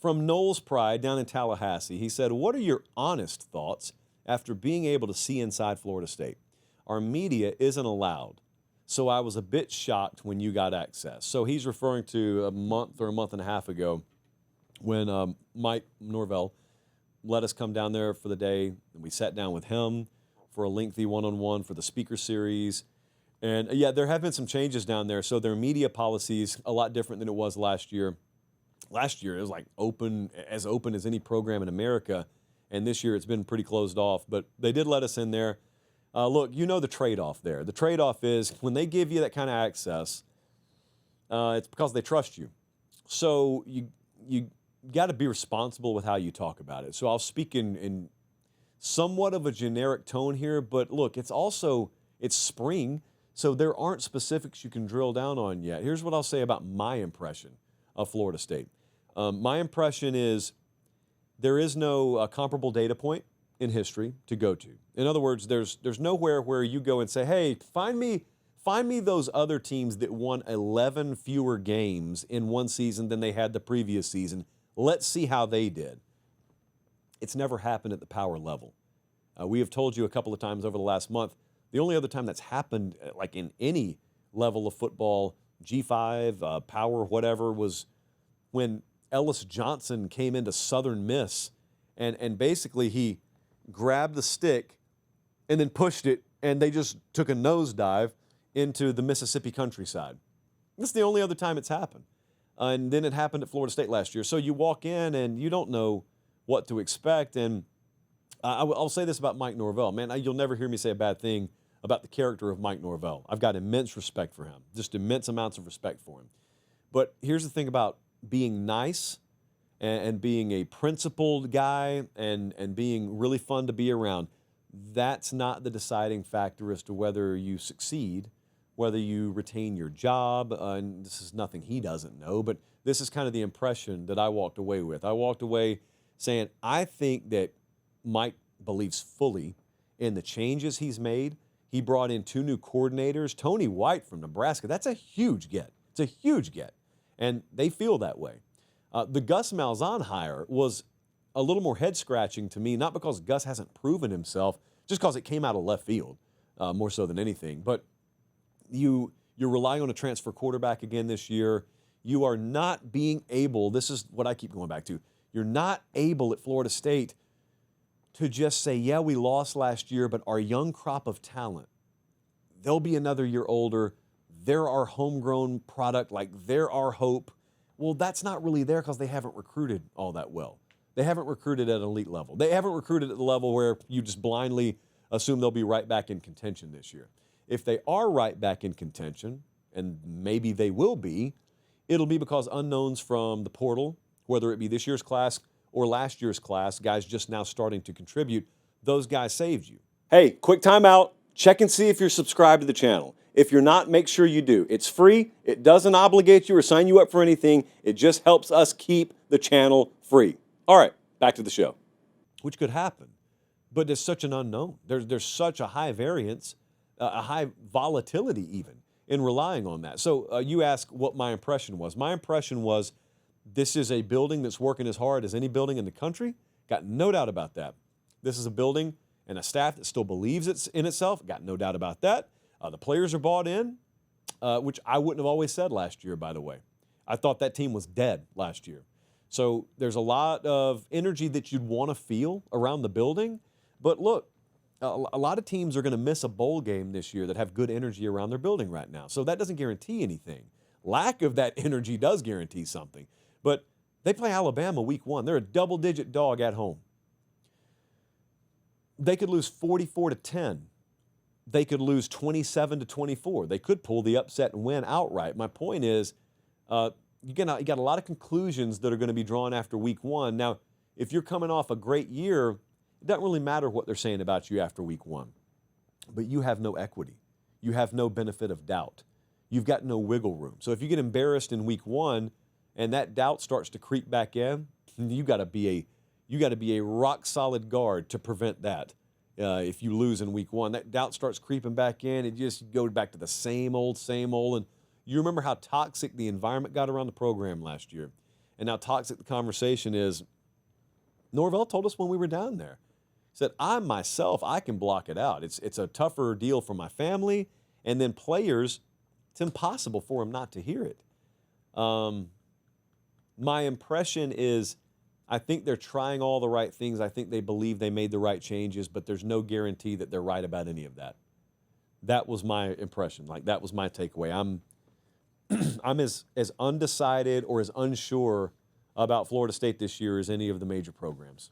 From Knowles Pride down in Tallahassee, he said, "What are your honest thoughts after being able to see inside Florida State? Our media isn't allowed, so I was a bit shocked when you got access." So he's referring to a month or a month and a half ago when Mike Norvell let us come down there for the day, and we sat down with him for a lengthy one-on-one for the speaker series. And yeah, there have been some changes down there. So their media policy is a lot different than it was last year. Last year, it was like open as any program in America. And this year, it's been pretty closed off. But they did let us in there. Look, you know the trade-off there. The trade-off is when they give you that kind of access, it's because they trust you. So you got to be responsible with how you talk about it. So I'll speak in somewhat of a generic tone here. But look, it's spring, so there aren't specifics you can drill down on yet. Here's what I'll say about my impression of Florida State. My impression is there is no comparable data point in history to go to. In other words, there's nowhere where you go and say, hey, find me those other teams that won 11 fewer games in one season than they had the previous season. Let's see how they did. It's never happened at the power level. We have told you a couple of times over the last month, the only other time that's happened like in any level of football, G5, power, whatever, was when Ellis Johnson came into Southern Miss and basically he grabbed the stick and then pushed it, and they just took a nosedive into the Mississippi countryside. This is the only other time it's happened. And then it happened at Florida State last year. So you walk in and you don't know what to expect. And I'll say this about Mike Norvell. Man, you'll never hear me say a bad thing about the character of Mike Norvell. I've got immense respect for him, just immense amounts of respect for him. But here's the thing about being nice and being a principled guy and being really fun to be around. That's not the deciding factor as to whether you succeed, whether you retain your job. And this is nothing he doesn't know, but this is kind of the impression that I walked away with. I walked away saying, I think that Mike believes fully in the changes he's made. He brought in 2 new coordinators. Tony White from Nebraska, that's a huge get. It's a huge get. And they feel that way. The Gus Malzahn hire was a little more head-scratching to me, not because Gus hasn't proven himself, just because it came out of left field, more so than anything. But you're relying on a transfer quarterback again this year. You are not being able, this is what I keep going back to, you're not able at Florida State to just say, yeah, we lost last year, but our young crop of talent, they'll be another year older. They're our homegrown product, like they're our hope. Well, that's not really there because they haven't recruited all that well. They haven't recruited at an elite level. They haven't recruited at the level where you just blindly assume they'll be right back in contention this year. If they are right back in contention, and maybe they will be, it'll be because unknowns from the portal, whether it be this year's class or last year's class, guys just now starting to contribute, those guys saved you. Hey, quick timeout. Check and see if you're subscribed to the channel. If you're not, make sure you do. It's free. It doesn't obligate you or sign you up for anything. It just helps us keep the channel free. All right, back to the show. Which could happen, but there's such an unknown. There's such a high variance, a high volatility even in relying on that. So you ask what my impression was. My impression was this is a building that's working as hard as any building in the country. Got no doubt about that. This is a building and a staff that still believes it's in itself. Got no doubt about that. The players are bought in, which I wouldn't have always said last year, by the way. I thought that team was dead last year. So there's a lot of energy that you'd want to feel around the building. But look, a lot of teams are going to miss a bowl game this year that have good energy around their building right now. So that doesn't guarantee anything. Lack of that energy does guarantee something. But they play Alabama week 1. They're a double-digit dog at home. They could lose 44-10. They could lose 27-24. They could pull the upset and win outright. My point is, you got a lot of conclusions that are going to be drawn after week 1. Now, if you're coming off a great year, it doesn't really matter what they're saying about you after week 1. But you have no equity. You have no benefit of doubt. You've got no wiggle room. So if you get embarrassed in week 1 and that doubt starts to creep back in, you got to be a rock solid guard to prevent that. If you lose in week 1, that doubt starts creeping back in. It just goes back to the same old. And you remember how toxic the environment got around the program last year. and how toxic the conversation is. Norvell told us when we were down there, he said, I can block it out. It's a tougher deal for my family, and then players, it's impossible for them not to hear it. My impression is I think they're trying all the right things. I think they believe they made the right changes, but there's no guarantee that they're right about any of that. That was my impression. Like, that was my takeaway. I'm as undecided or as unsure about Florida State this year as any of the major programs.